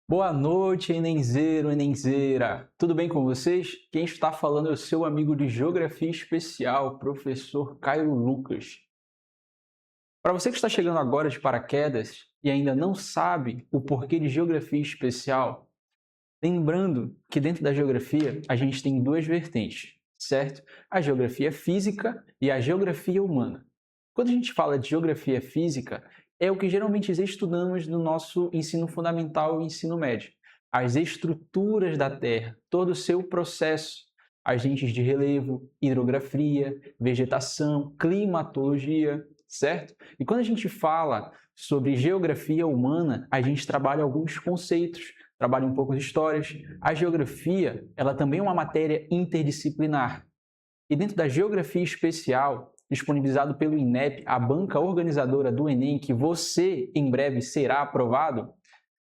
Boa noite, Enenzeiro, Enenzeira. Tudo bem com vocês? Quem está falando é o seu amigo de Geografia Especial, professor Caio Lucas. Para você que está chegando agora de paraquedas e ainda não sabe o porquê de Geografia Especial, lembrando que dentro da Geografia a gente tem duas vertentes, certo? A Geografia Física e a Geografia Humana. Quando a gente fala de Geografia Física, é o que geralmente estudamos no nosso ensino fundamental e ensino médio. As estruturas da Terra, todo o seu processo, agentes de relevo, hidrografia, vegetação, climatologia, certo? E quando a gente fala sobre geografia humana, a gente trabalha alguns conceitos, trabalha um pouco de histórias. A geografia, ela também é uma matéria interdisciplinar. E dentro da geografia especial, disponibilizado pelo INEP, a banca organizadora do Enem, que você em breve será aprovado,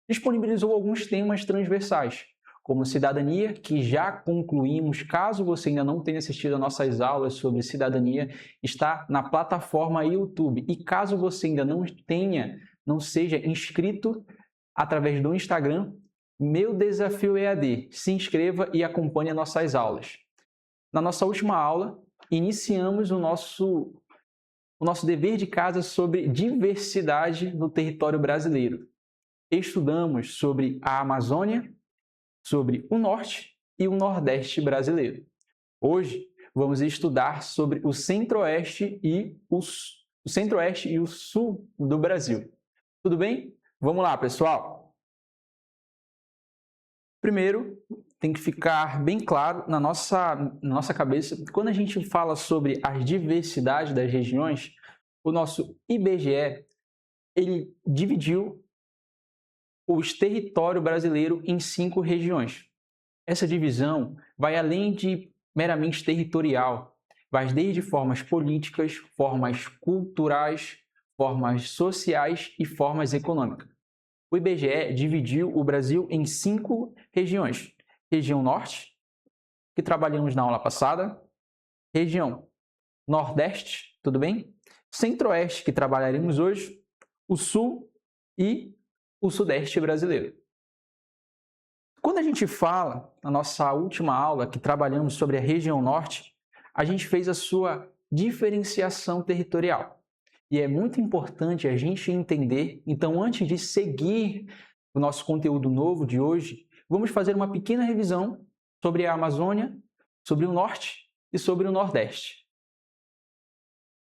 disponibilizou alguns temas transversais, como cidadania, que já concluímos. Caso você ainda não tenha assistido a nossas aulas sobre cidadania, está na plataforma YouTube. E caso você ainda não seja inscrito através do Instagram, Meu Desafio EAD, se inscreva e acompanhe as nossas aulas. Na nossa última aula, iniciamos o nosso dever de casa sobre diversidade no território brasileiro. Estudamos sobre a Amazônia, sobre o Norte e o Nordeste brasileiro. Hoje, vamos estudar sobre o Centro-Oeste e o Sul do Brasil. Tudo bem? Vamos lá, pessoal! Primeiro, tem que ficar bem claro na nossa cabeça, quando a gente fala sobre as diversidades das regiões, o nosso IBGE, ele dividiu o território brasileiro em 5 regiões. Essa divisão vai além de meramente territorial, vai desde formas políticas, formas culturais, formas sociais e formas econômicas. O IBGE dividiu o Brasil em 5 regiões. Região Norte, que trabalhamos na aula passada. Região Nordeste, tudo bem? Centro-Oeste, que trabalharemos hoje. O Sul e o Sudeste brasileiro. Quando a gente fala, na nossa última aula, que trabalhamos sobre a região Norte, a gente fez a sua diferenciação territorial. E é muito importante a gente entender, então antes de seguir o nosso conteúdo novo de hoje, vamos fazer uma pequena revisão sobre a Amazônia, sobre o Norte e sobre o Nordeste.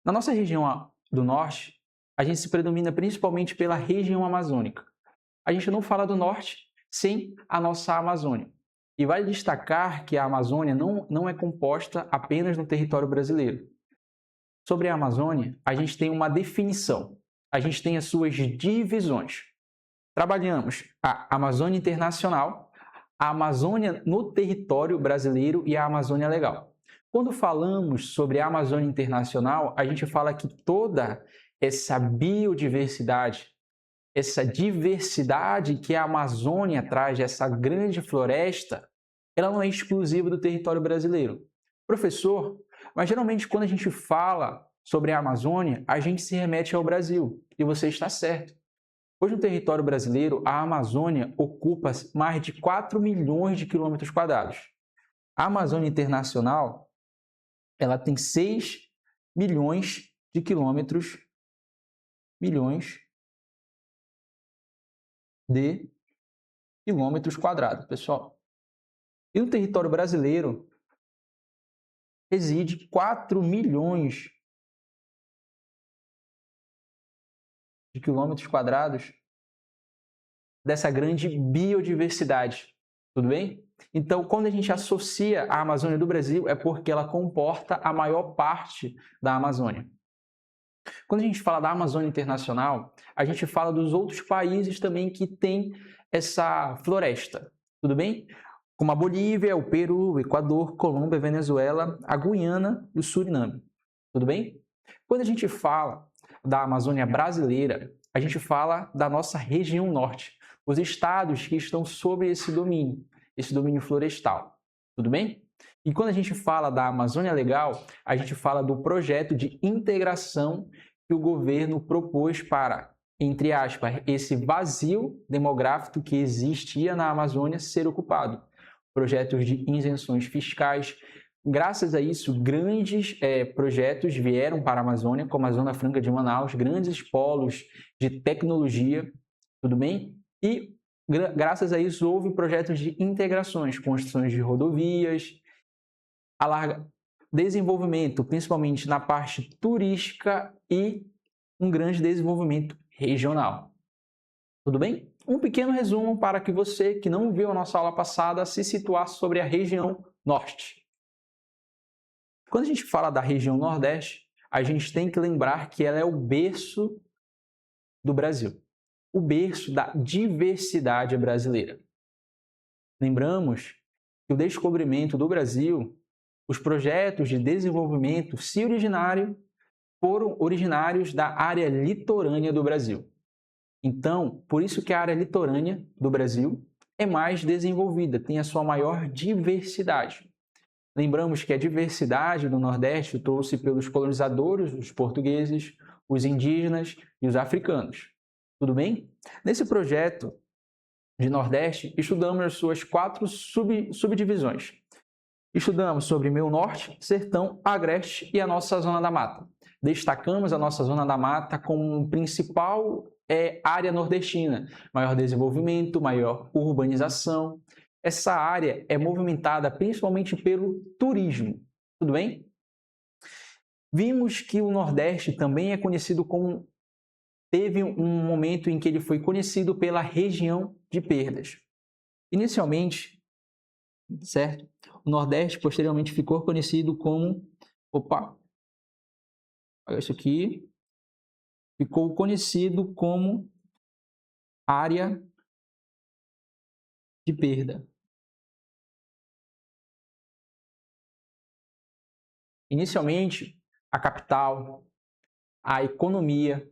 Na nossa região do Norte, a gente se predomina principalmente pela região amazônica. A gente não fala do Norte sem a nossa Amazônia. E vale destacar que a Amazônia não é composta apenas no território brasileiro. Sobre a Amazônia, a gente tem uma definição, a gente tem as suas divisões. Trabalhamos a Amazônia Internacional, a Amazônia no território brasileiro e a Amazônia Legal. Quando falamos sobre a Amazônia Internacional, a gente fala que toda essa biodiversidade, essa diversidade que a Amazônia traz, essa grande floresta, ela não é exclusiva do território brasileiro. Professor, mas geralmente quando a gente fala sobre a Amazônia, a gente se remete ao Brasil, e você está certo. Hoje no território brasileiro, a Amazônia ocupa mais de 4 milhões de quilômetros quadrados. A Amazônia Internacional, ela tem 6 milhões de quilômetros quadrados, pessoal. E no território brasileiro, reside 4 milhões de quilômetros quadrados dessa grande biodiversidade, tudo bem? Então, quando a gente associa a Amazônia do Brasil, é porque ela comporta a maior parte da Amazônia. Quando a gente fala da Amazônia Internacional, a gente fala dos outros países também que têm essa floresta, tudo bem? Como a Bolívia, o Peru, o Equador, Colômbia, Venezuela, a Guiana e o Suriname. Tudo bem? Quando a gente fala da Amazônia brasileira, a gente fala da nossa região norte, os estados que estão sob esse domínio florestal. Tudo bem? E quando a gente fala da Amazônia Legal, a gente fala do projeto de integração que o governo propôs para entre aspas, esse vazio demográfico que existia na Amazônia ser ocupado. Projetos de isenções fiscais. Graças a isso, grandes projetos vieram para a Amazônia, como a Zona Franca de Manaus, grandes polos de tecnologia, tudo bem? E graças a isso houve projetos de integrações, construções de rodovias, desenvolvimento, principalmente na parte turística e um grande desenvolvimento regional. Tudo bem? Um pequeno resumo para que você, que não viu a nossa aula passada, se situasse sobre a região Norte. Quando a gente fala da região Nordeste, a gente tem que lembrar que ela é o berço do Brasil, o berço da diversidade brasileira. Lembramos que o descobrimento do Brasil, os projetos de desenvolvimento foram originários da área litorânea do Brasil. Então, por isso que a área litorânea do Brasil é mais desenvolvida, tem a sua maior diversidade. Lembramos que a diversidade do Nordeste trouxe pelos colonizadores, os portugueses, os indígenas e os africanos. Tudo bem? Nesse projeto de Nordeste, estudamos as suas 4 subdivisões. Estudamos sobre Meio Norte, Sertão, Agreste e a nossa Zona da Mata. Destacamos a nossa Zona da Mata como principal área nordestina, maior desenvolvimento, maior urbanização. Essa área é movimentada principalmente pelo turismo, tudo bem? Vimos que o Nordeste também é conhecido como... Teve um momento em que ele foi conhecido pela região de perdas. Inicialmente, certo? O Nordeste posteriormente ficou conhecido como... Opa! Olha isso aqui. Ficou conhecido como área de perda. Inicialmente, a capital, a economia,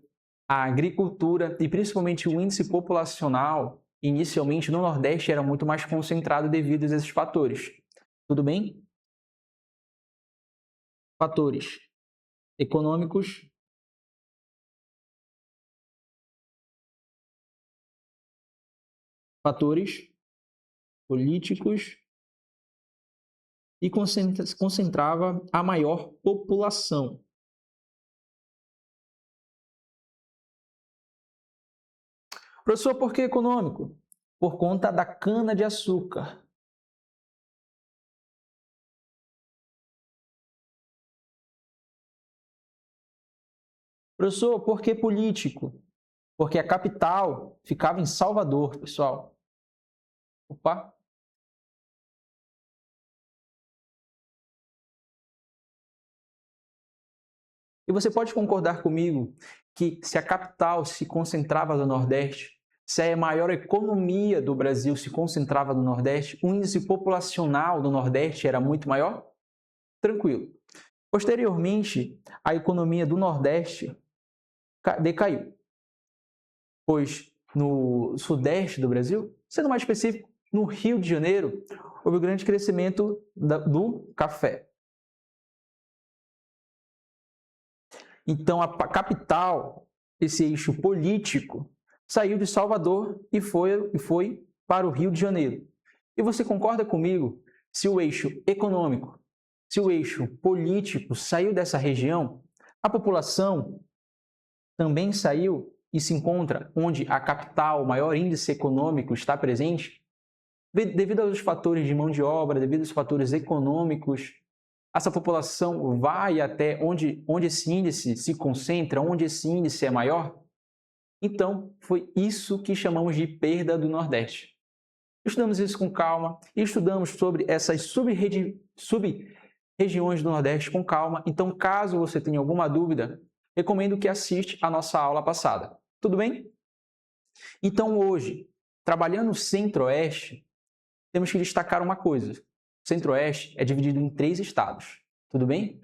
a agricultura e principalmente o índice populacional, inicialmente no Nordeste, era muito mais concentrado devido a esses fatores. Tudo bem? Fatores econômicos, fatores políticos e concentrava a maior população. Professor, por que econômico? Por conta da cana-de-açúcar. Professor, por que político? Porque a capital ficava em Salvador, pessoal. Opa! E você pode concordar comigo que se a capital se concentrava no Nordeste, se a maior economia do Brasil se concentrava no Nordeste, o índice populacional do Nordeste era muito maior? Tranquilo. Posteriormente, a economia do Nordeste decaiu, pois no Sudeste do Brasil, sendo mais específico, no Rio de Janeiro, houve um grande crescimento do café. Então, a capital, esse eixo político, saiu de Salvador e foi para o Rio de Janeiro. E você concorda comigo? Se o eixo econômico, se o eixo político saiu dessa região, a população também saiu e se encontra onde a capital, o maior índice econômico está presente, devido aos fatores de mão de obra, devido aos fatores econômicos, essa população vai até onde esse índice se concentra, onde esse índice é maior? Então, foi isso que chamamos de perda do Nordeste. Estudamos isso com calma, estudamos sobre essas sub-regiões do Nordeste com calma. Então, caso você tenha alguma dúvida, recomendo que assista a nossa aula passada. Tudo bem? Então, hoje, trabalhando no Centro-Oeste, temos que destacar uma coisa. O Centro-Oeste é dividido em 3 estados, tudo bem?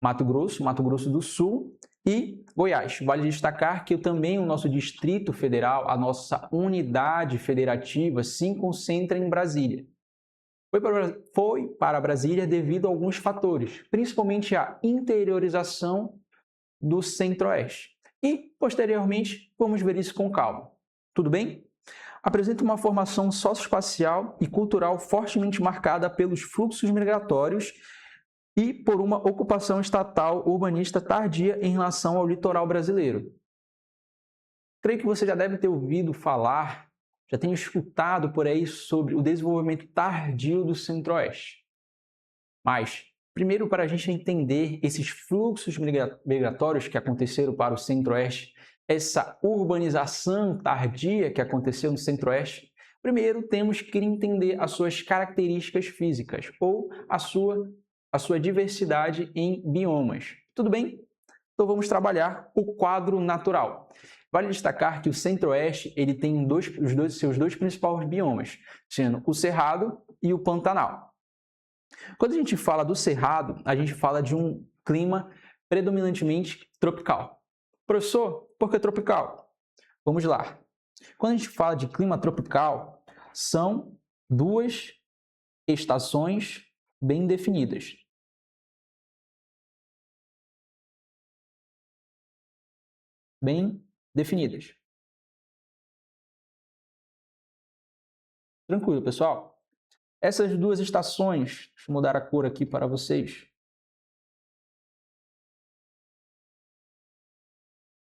Mato Grosso do Sul e Goiás. Vale destacar que também o nosso Distrito Federal, a nossa unidade federativa, se concentra em Brasília. Foi para Brasília devido a alguns fatores, principalmente a interiorização do Centro-Oeste. e, posteriormente, vamos ver isso com calma. Tudo bem? Apresenta uma formação socioespacial e cultural fortemente marcada pelos fluxos migratórios e por uma ocupação estatal urbanista tardia em relação ao litoral brasileiro. Creio que você já deve ter ouvido falar, já tenha escutado por aí sobre o desenvolvimento tardio do Centro-Oeste. Mas, primeiro, para a gente entender esses fluxos migratórios que aconteceram para o Centro-Oeste, essa urbanização tardia que aconteceu no Centro-Oeste, primeiro temos que entender as suas características físicas ou a sua diversidade em biomas. Tudo bem? Então vamos trabalhar o quadro natural. Vale destacar que o Centro-Oeste ele tem seus dois principais biomas, sendo o Cerrado e o Pantanal. Quando a gente fala do Cerrado, a gente fala de um clima predominantemente tropical. Professor, por que tropical? Vamos lá. Quando a gente fala de clima tropical, são duas estações bem definidas. Bem definidas. Tranquilo, pessoal? Essas duas estações, deixa eu mudar a cor aqui para vocês,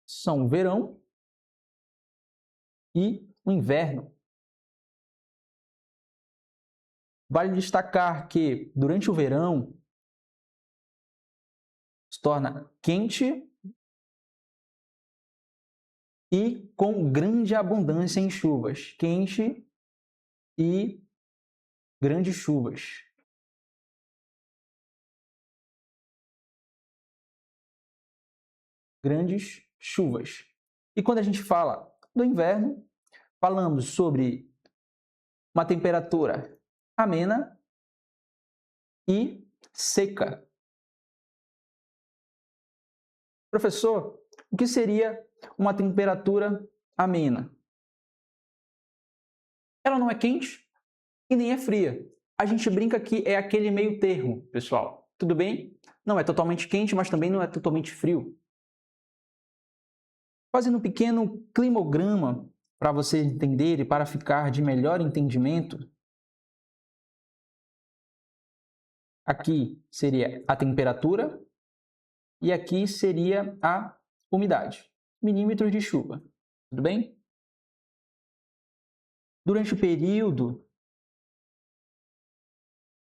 são o verão e o inverno. Vale destacar que durante o verão se torna quente e com grande abundância em chuvas. Quente e grandes chuvas. Grandes chuvas. E quando a gente fala do inverno, falamos sobre uma temperatura amena e seca. Professor, o que seria uma temperatura amena? Ela não é quente e nem é fria. A gente brinca que é aquele meio termo, pessoal. Tudo bem? Não é totalmente quente, mas também não é totalmente frio. Fazendo um pequeno climograma para você entender e para ficar de melhor entendimento, aqui seria a temperatura e aqui seria a umidade, milímetros de chuva. Tudo bem? Durante o período,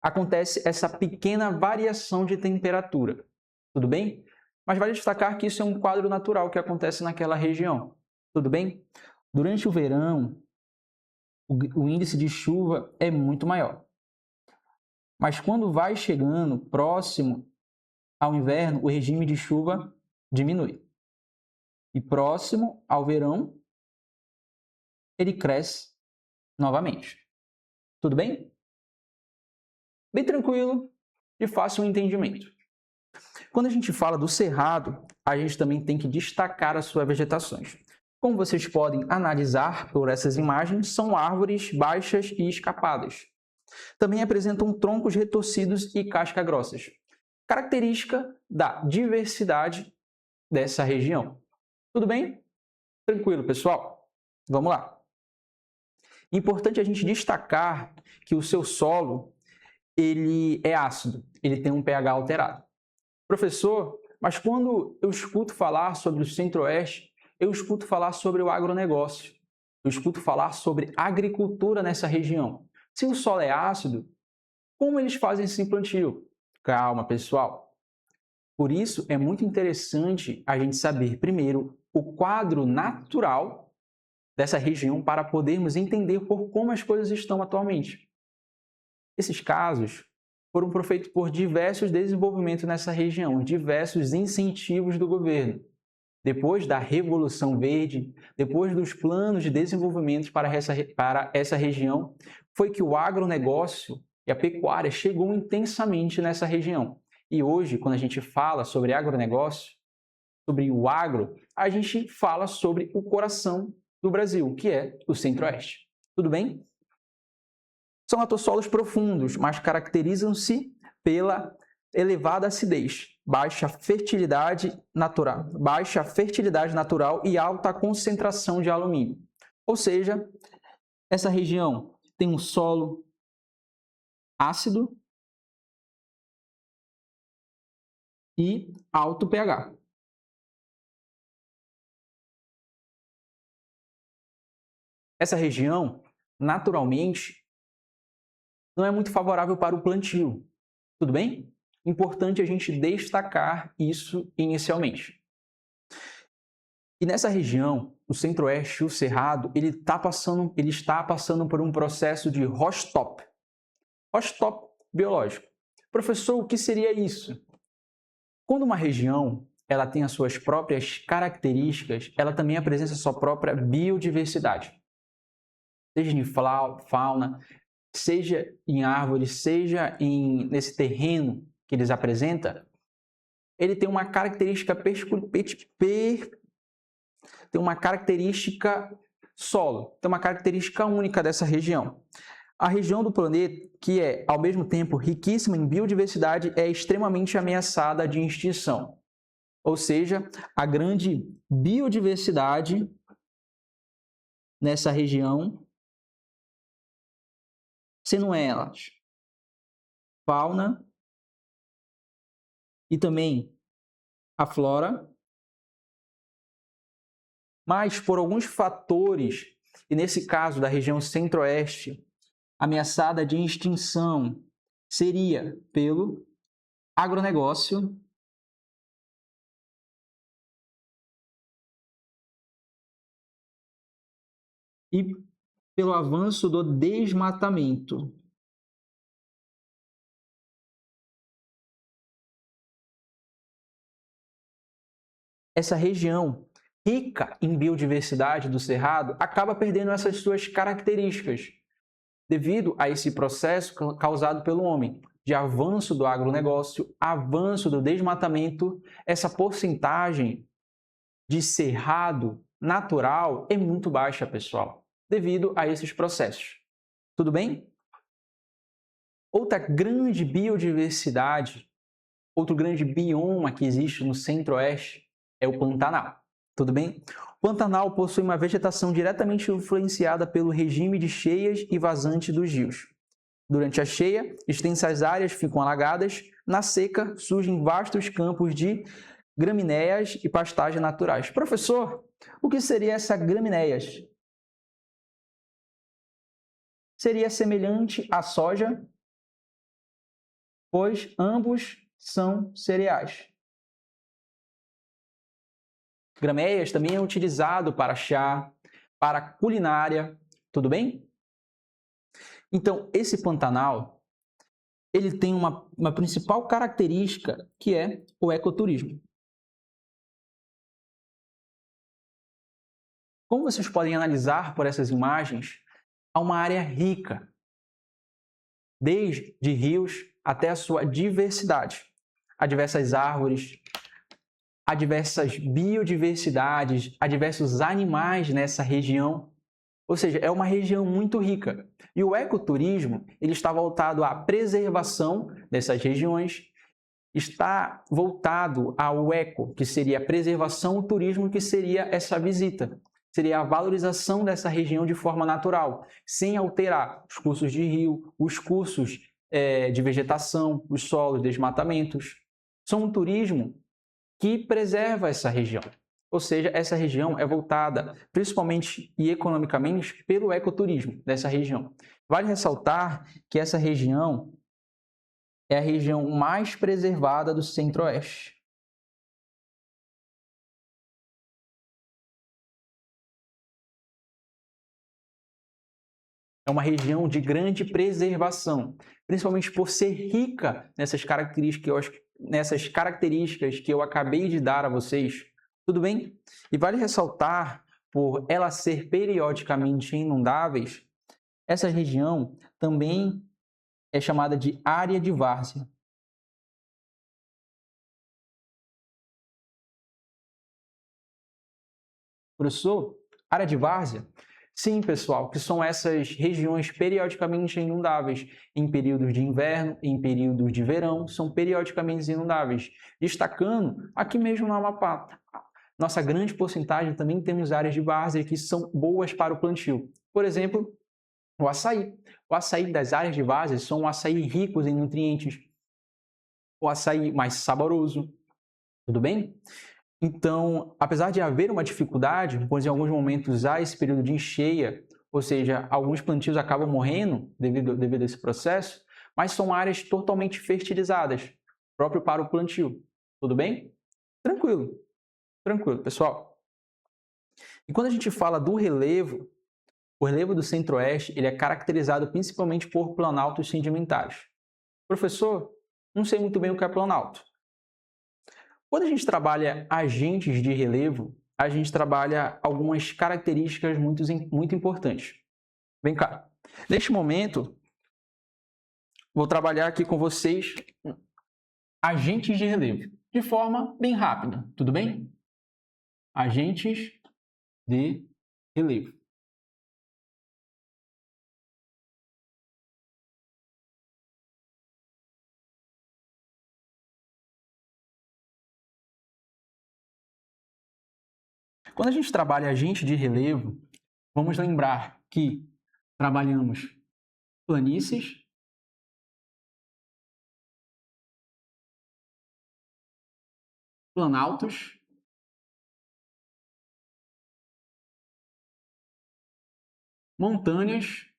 acontece essa pequena variação de temperatura. Tudo bem? Mas vale destacar que isso é um quadro natural que acontece naquela região. Tudo bem? Durante o verão, o índice de chuva é muito maior. Mas quando vai chegando próximo ao inverno, o regime de chuva diminui. E próximo ao verão, ele cresce novamente. Tudo bem? Bem tranquilo e fácil entendimento. Quando a gente fala do cerrado, a gente também tem que destacar as suas vegetações. Como vocês podem analisar por essas imagens, são árvores baixas e escapadas. Também apresentam troncos retorcidos e cascas grossas, característica da diversidade dessa região. Tudo bem? Tranquilo, pessoal? Vamos lá. Importante a gente destacar que o seu solo ele é ácido, ele tem um pH alterado. Professor, mas quando eu escuto falar sobre o Centro-Oeste, eu escuto falar sobre o agronegócio, eu escuto falar sobre agricultura nessa região. Se o solo é ácido, como eles fazem esse plantio? Calma, pessoal. Por isso, é muito interessante a gente saber, primeiro, o quadro natural dessa região para podermos entender por como as coisas estão atualmente. Esses casos foram feitos por diversos desenvolvimentos nessa região, diversos incentivos do governo. Depois da Revolução Verde, depois dos planos de desenvolvimento para essa região, foi que o agronegócio e a pecuária chegou intensamente nessa região. E hoje, quando a gente fala sobre agronegócio, sobre o agro, a gente fala sobre o coração do Brasil, que é o Centro-Oeste. Tudo bem? São latosssolos profundos, mas caracterizam-se pela elevada acidez, baixa fertilidade natural e alta concentração de alumínio. Ou seja, essa região tem um solo ácido e alto pH. Essa região, naturalmente, não é muito favorável para o plantio. Tudo bem? Importante a gente destacar isso inicialmente. E nessa região, o Centro-Oeste, o Cerrado, ele está passando por um processo de Rostopp. Rostopp biológico. Professor, o que seria isso? Quando uma região ela tem as suas próprias características, ela também apresenta a sua própria biodiversidade. Seja em fauna, seja em árvores, seja nesse terreno que eles apresentam, ele tem uma característica solo, tem uma característica única dessa região. A região do planeta, que é, ao mesmo tempo, riquíssima em biodiversidade, é extremamente ameaçada de extinção. Ou seja, a grande biodiversidade nessa região, sendo elas fauna e também a flora, mas por alguns fatores, e nesse caso da região Centro-Oeste, ameaçada de extinção seria pelo agronegócio e pelo avanço do desmatamento. Essa região rica em biodiversidade do Cerrado acaba perdendo essas suas características devido a esse processo causado pelo homem, de avanço do agronegócio, avanço do desmatamento. Essa porcentagem de cerrado natural é muito baixa, pessoal, devido a esses processos. Tudo bem? Outra grande biodiversidade, outro grande bioma que existe no Centro-Oeste é o Pantanal. Tudo bem? O Pantanal possui uma vegetação diretamente influenciada pelo regime de cheias e vazantes dos rios. Durante a cheia, extensas áreas ficam alagadas. Na seca, surgem vastos campos de gramíneas e pastagens naturais. Professor, o que seria essa gramíneas? Seria semelhante à soja, pois ambos são cereais. Gramíneas também é utilizado para chá, para culinária, tudo bem? Então, esse Pantanal, ele tem uma principal característica, que é o ecoturismo. Como vocês podem analisar por essas imagens, há uma área rica, desde rios até a sua diversidade. Há diversas árvores, há diversas biodiversidades, há diversos animais nessa região. Ou seja, é uma região muito rica. E o ecoturismo ele está voltado à preservação dessas regiões, está voltado ao eco, que seria a preservação, o turismo, que seria essa visita. Seria a valorização dessa região de forma natural, sem alterar os cursos de rio, os cursos de vegetação, os solos, desmatamentos. São um turismo que preserva essa região. Ou seja, essa região é voltada, principalmente e economicamente, pelo ecoturismo dessa região. Vale ressaltar que essa região é a região mais preservada do Centro-Oeste. É uma região de grande preservação, principalmente por ser rica nessas características que eu acabei de dar a vocês. Tudo bem? E vale ressaltar, por ela ser periodicamente inundáveis, essa região também é chamada de área de várzea. Professor, área de várzea Sim, pessoal, que são essas regiões periodicamente inundáveis. Em períodos de inverno, em períodos de verão, são periodicamente inundáveis. Destacando aqui mesmo no Amapá. Nossa grande porcentagem também temos áreas de várzea que são boas para o plantio. Por exemplo, o açaí. O açaí das áreas de várzea são açaí ricos em nutrientes, o açaí mais saboroso, tudo bem? Então, apesar de haver uma dificuldade, pois em alguns momentos há esse período de encheia, ou seja, alguns plantios acabam morrendo devido a esse processo, mas são áreas totalmente fertilizadas, próprio para o plantio, tudo bem? Tranquilo, tranquilo, pessoal. E quando a gente fala do relevo, o relevo do Centro-Oeste ele é caracterizado principalmente por planaltos sedimentares. Professor, não sei muito bem o que é planalto. Quando a gente trabalha agentes de relevo, a gente trabalha algumas características muito importantes. Vem cá. Neste momento, vou trabalhar aqui com vocês agentes de relevo, de forma bem rápida, tudo bem? Agentes de relevo. Quando a gente trabalha agente de relevo, vamos lembrar que trabalhamos planícies, planaltos, montanhas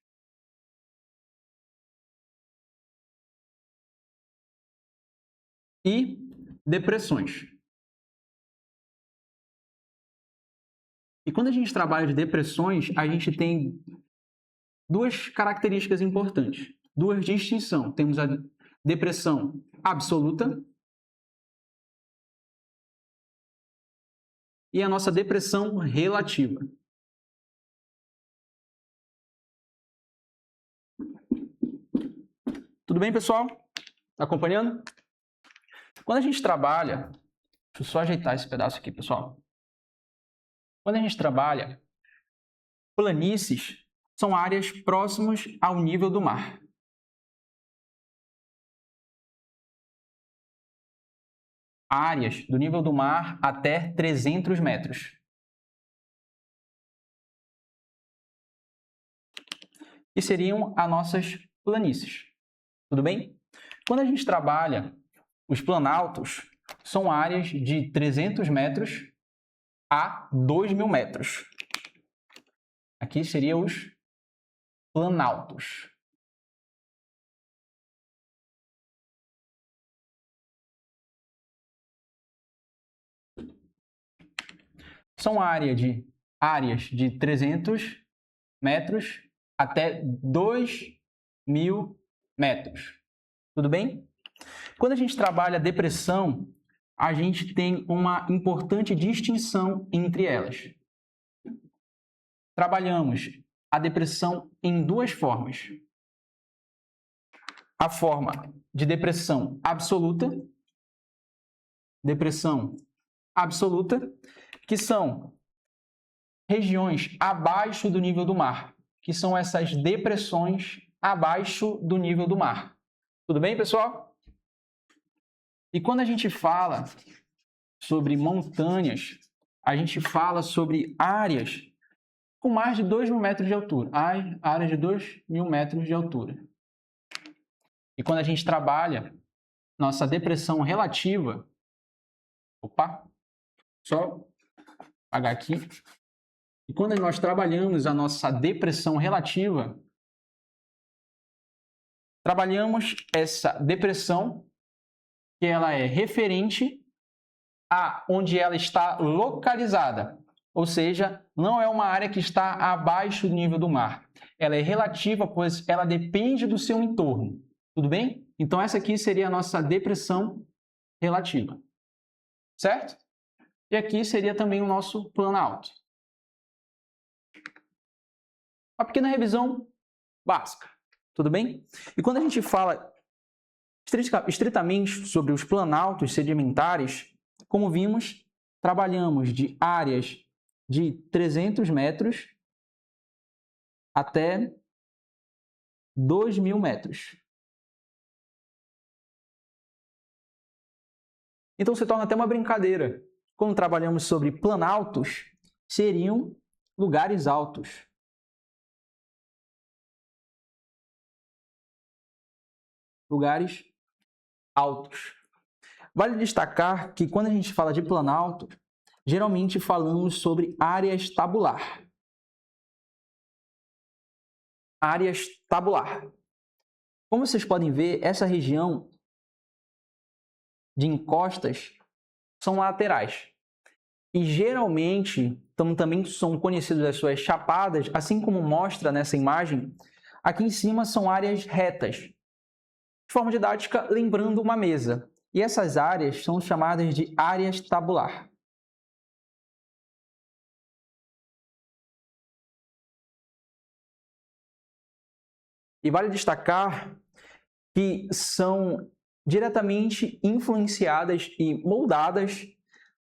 e depressões. E quando a gente trabalha de depressões, a gente tem duas características importantes, duas distinções. Temos a depressão absoluta e a nossa depressão relativa. Tudo bem, pessoal? Tá acompanhando? Quando a gente trabalha... Deixa eu só ajeitar esse pedaço aqui, pessoal. Quando a gente trabalha, planícies são áreas próximas ao nível do mar. Áreas do nível do mar até 300 metros. Que seriam as nossas planícies. Tudo bem? Quando a gente trabalha, os planaltos são áreas de 300 metros a 2.000 metros. Aqui seriam os planaltos. São áreas de 300 metros até 2.000 metros. Tudo bem? Quando a gente trabalha a depressão, a gente tem uma importante distinção entre elas. Trabalhamos a depressão em duas formas. A forma de depressão absoluta, que são regiões abaixo do nível do mar, que são essas depressões abaixo do nível do mar. Tudo bem, pessoal? E quando a gente fala sobre montanhas, a gente fala sobre áreas com mais de 2.000 metros de altura. Áreas de 2.000 metros de altura. E quando a gente trabalha nossa depressão relativa... Opa! Só apagar aqui. E quando nós trabalhamos a nossa depressão relativa, trabalhamos essa depressão que ela é referente a onde ela está localizada. Ou seja, não é uma área que está abaixo do nível do mar. Ela é relativa, pois ela depende do seu entorno. Tudo bem? Então, essa aqui seria a nossa depressão relativa. Certo? E aqui seria também o nosso planalto. Uma pequena revisão básica. Tudo bem? E quando a gente fala estritamente sobre os planaltos sedimentares, como vimos, trabalhamos de áreas de 300 metros até 2.000 metros. Então se torna até uma brincadeira. Quando trabalhamos sobre planaltos, seriam lugares altos. Lugares altos. Vale destacar que quando a gente fala de planalto, geralmente falamos sobre áreas tabular. Áreas tabular. Como vocês podem ver, essa região de encostas são laterais. E geralmente também são conhecidas as suas chapadas, assim como mostra nessa imagem, aqui em cima são áreas retas. De forma didática, lembrando uma mesa. E essas áreas são chamadas de áreas tabular. E vale destacar que são diretamente influenciadas e moldadas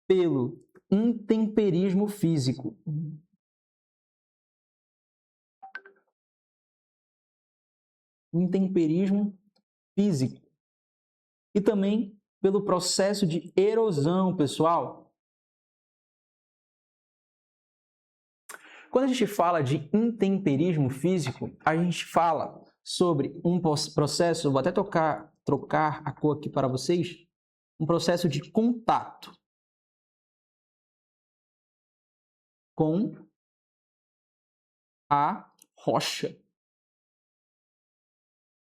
pelo intemperismo físico. Intemperismo físico. E também pelo processo de erosão, pessoal. Quando a gente fala de intemperismo físico, a gente fala sobre um processo, vou até trocar a cor aqui para vocês, um processo de contato com a rocha.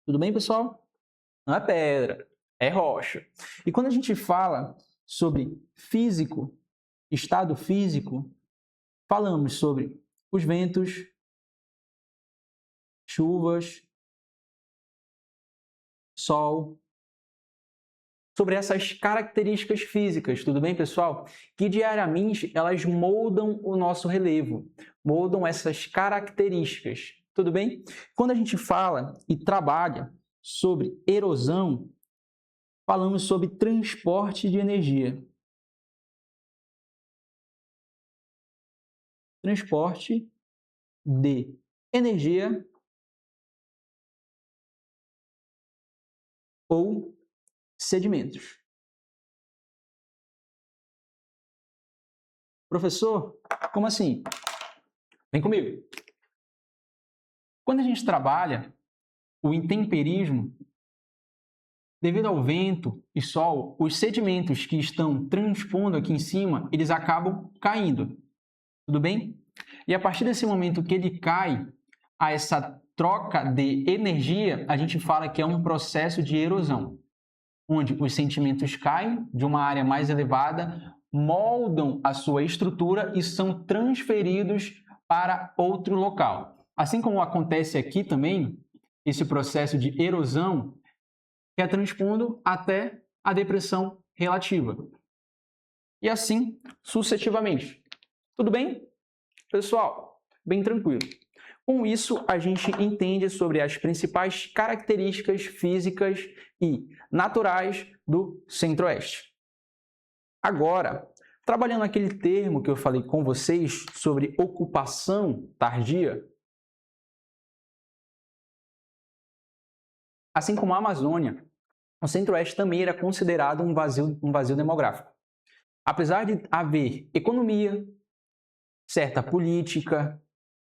Tudo bem, pessoal? Não é pedra, é rocha. E quando a gente fala sobre físico, estado físico, falamos sobre os ventos, chuvas, sol, sobre essas características físicas, tudo bem, pessoal? Que diariamente elas moldam o nosso relevo, moldam essas características, tudo bem? Quando a gente fala e trabalha sobre erosão, falamos sobre transporte de energia. Transporte de energia ou sedimentos. Professor, como assim? Vem comigo. Quando a gente trabalha o intemperismo, devido ao vento e sol, os sedimentos que estão transpondo aqui em cima, eles acabam caindo. Tudo bem? E a partir desse momento que ele cai, a essa troca de energia, a gente fala que é um processo de erosão, onde os sedimentos caem de uma área mais elevada, moldam a sua estrutura e são transferidos para outro local. Assim como acontece aqui também, esse processo de erosão, que é transpondo até a depressão relativa. E assim sucessivamente. Tudo bem? Pessoal, bem tranquilo. Com isso, a gente entende sobre as principais características físicas e naturais do Centro-Oeste. Agora, trabalhando aquele termo que eu falei com vocês sobre ocupação tardia, assim como a Amazônia, o Centro-Oeste também era considerado um vazio demográfico. Apesar de haver economia, certa política,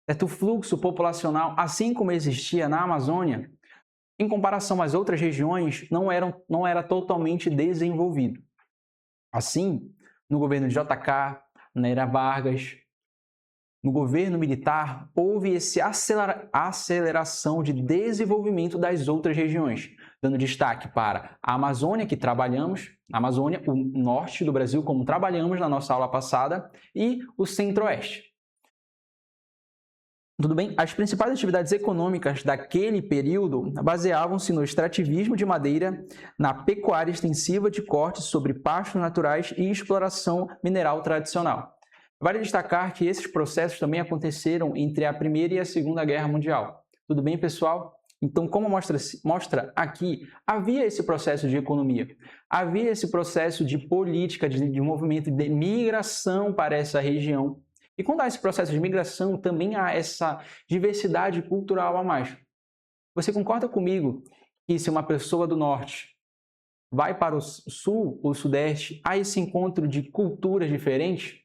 certo fluxo populacional, assim como existia na Amazônia, em comparação às outras regiões, não era totalmente desenvolvido. Assim, no governo de JK, na era Vargas, no governo militar, houve essa aceleração de desenvolvimento das outras regiões, dando destaque para a Amazônia, que trabalhamos, a Amazônia, o norte do Brasil, como trabalhamos na nossa aula passada, e o Centro-Oeste. Tudo bem? As principais atividades econômicas daquele período baseavam-se no extrativismo de madeira, na pecuária extensiva de cortes sobre pastos naturais e exploração mineral tradicional. Vale destacar que esses processos também aconteceram entre a Primeira e a Segunda Guerra Mundial. Tudo bem, pessoal? Então, como mostra aqui, havia esse processo de economia, havia esse processo de política, de movimento de migração para essa região, E quando há esse processo de migração, também há essa diversidade cultural a mais. Você concorda comigo que se uma pessoa do norte vai para o sul ou sudeste, há esse encontro de culturas diferentes,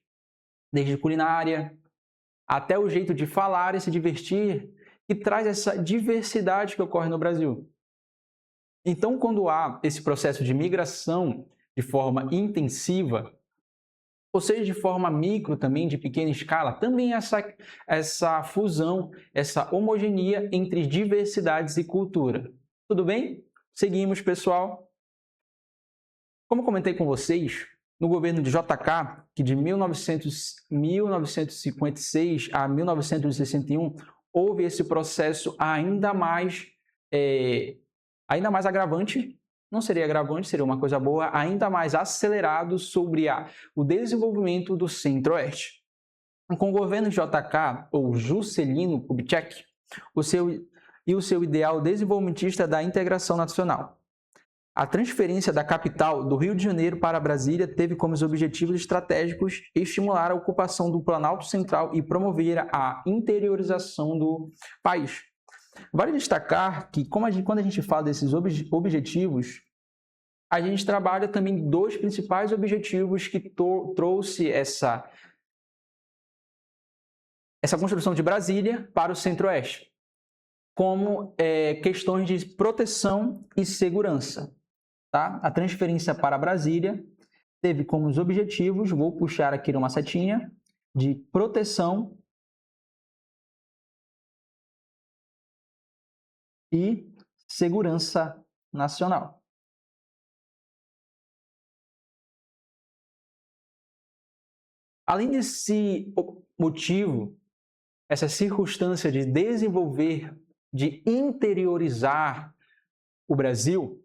desde culinária até o jeito de falar e se divertir, que traz essa diversidade que ocorre no Brasil. Então, quando há esse processo de migração de forma intensiva, ou seja, de forma micro também, de pequena escala, também essa fusão, essa homogeneia entre diversidades e cultura. Tudo bem? Seguimos, pessoal. Como comentei com vocês, no governo de JK, que de 1956 a 1961, houve esse processo ainda mais agravante, não seria agravante, seria uma coisa boa, ainda mais acelerado sobre o desenvolvimento do Centro-Oeste. Com o governo de JK, ou Juscelino Kubitschek, o seu ideal desenvolvimentista da integração nacional. A transferência da capital do Rio de Janeiro para Brasília teve como objetivos estratégicos estimular a ocupação do Planalto Central e promover a interiorização do país. Vale destacar que, quando a gente fala desses objetivos, a gente trabalha também dois principais objetivos que trouxe essa construção de Brasília para o Centro-Oeste, como questões de proteção e segurança. Tá? A transferência para Brasília teve como os objetivos, vou puxar aqui uma setinha, de proteção e segurança nacional. Além desse motivo, essa circunstância de desenvolver, de interiorizar o Brasil,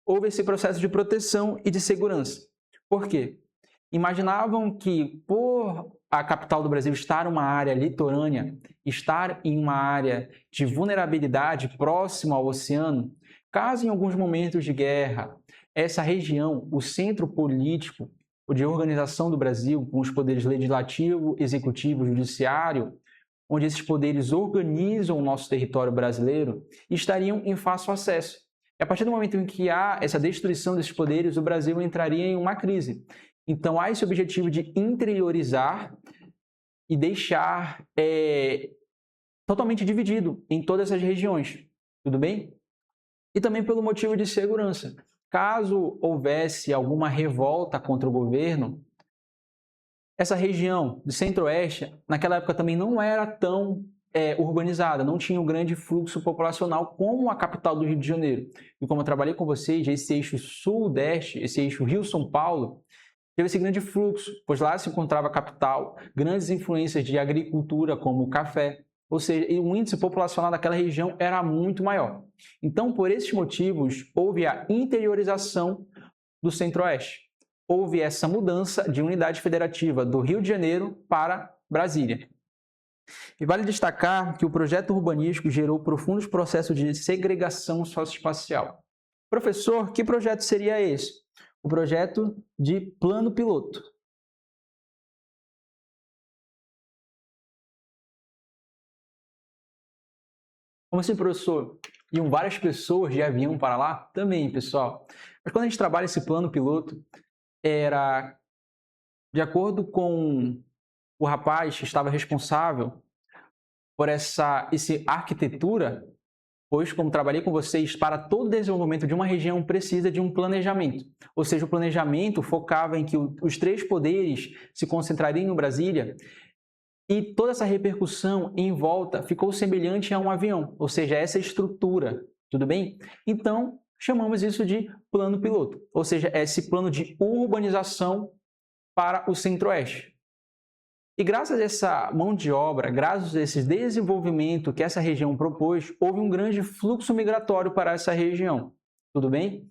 houve esse processo de proteção e de segurança. Por quê? Imaginavam que, por a capital do Brasil estar em uma área litorânea, estar em uma área de vulnerabilidade próxima ao oceano, caso em alguns momentos de guerra, essa região, o centro político de organização do Brasil, com os poderes legislativo, executivo e judiciário, onde esses poderes organizam o nosso território brasileiro, estariam em fácil acesso. E a partir do momento em que há essa destruição desses poderes, o Brasil entraria em uma crise. Então, há esse objetivo de interiorizar e deixar totalmente dividido em todas as regiões. Tudo bem? E também pelo motivo de segurança. Caso houvesse alguma revolta contra o governo, essa região do Centro-Oeste, naquela época também não era tão urbanizada, não tinha um grande fluxo populacional como a capital do Rio de Janeiro. E como eu trabalhei com vocês, esse eixo sul-sudeste, esse eixo Rio-São Paulo, teve esse grande fluxo, pois lá se encontrava a capital, grandes influências de agricultura como o café, ou seja, o índice populacional daquela região era muito maior. Então, por esses motivos, houve a interiorização do Centro-Oeste. Houve essa mudança de unidade federativa do Rio de Janeiro para Brasília. E vale destacar que o projeto urbanístico gerou profundos processos de segregação socioespacial. Professor, que projeto seria esse? O projeto de plano piloto. Como assim, professor? Iam várias pessoas de avião para lá? Também, pessoal. Mas quando a gente trabalha esse plano piloto, era de acordo com o rapaz que estava responsável por essa arquitetura, pois, como trabalhei com vocês, para todo desenvolvimento de uma região precisa de um planejamento. Ou seja, o planejamento focava em que os três poderes se concentrariam em Brasília e toda essa repercussão em volta ficou semelhante a um avião, ou seja, essa estrutura, tudo bem? Então, chamamos isso de plano piloto, ou seja, esse plano de urbanização para o Centro-Oeste. E graças a essa mão de obra, graças a esse desenvolvimento que essa região propôs, houve um grande fluxo migratório para essa região. Tudo bem?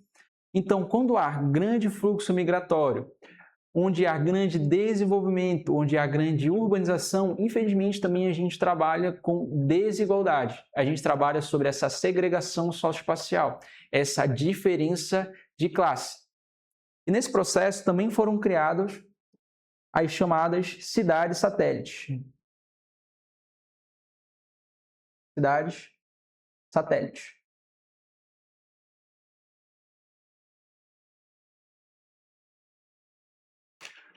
Então, quando há grande fluxo migratório, onde há grande desenvolvimento, onde há grande urbanização, infelizmente também a gente trabalha com desigualdade. A gente trabalha sobre essa segregação socioespacial, essa diferença de classe. E nesse processo também foram criados as chamadas cidades satélites. Cidades satélites.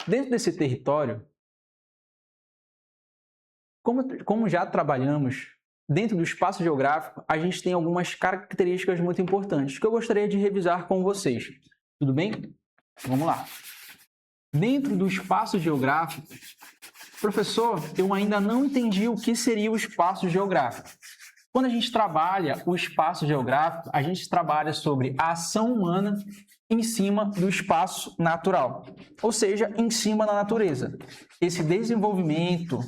Dentro desse território, como já trabalhamos dentro do espaço geográfico, a gente tem algumas características muito importantes que eu gostaria de revisar com vocês. Tudo bem? Vamos lá. Dentro do espaço geográfico, professor, eu ainda não entendi o que seria o espaço geográfico. Quando a gente trabalha o espaço geográfico, a gente trabalha sobre a ação humana em cima do espaço natural, ou seja, em cima da natureza. Esse desenvolvimento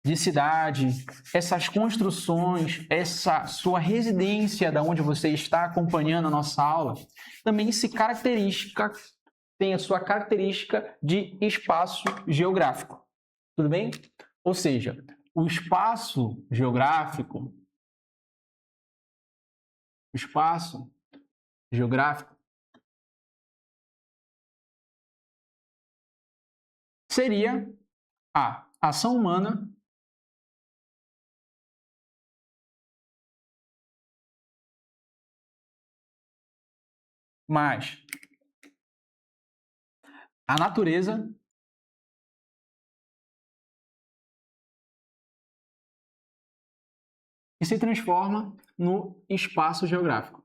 de cidade, essas construções, essa sua residência da onde você está acompanhando a nossa aula, também tem a sua característica de espaço geográfico. Tudo bem? Ou seja, o espaço geográfico seria a ação humana mais a natureza que se transforma no espaço geográfico.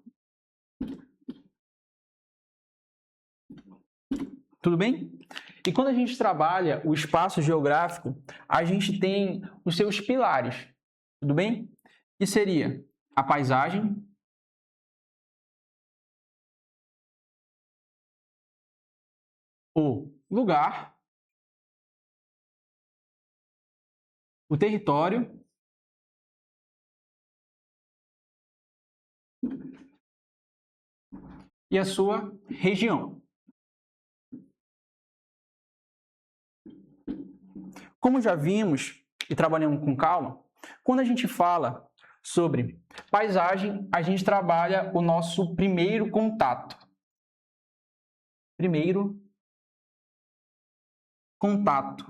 Tudo bem? E quando a gente trabalha o espaço geográfico, a gente tem os seus pilares. Tudo bem? Que seria a paisagem, o lugar, o território e a sua região. Como já vimos e trabalhamos com calma, quando a gente fala sobre paisagem, a gente trabalha o nosso primeiro contato. Primeiro contato.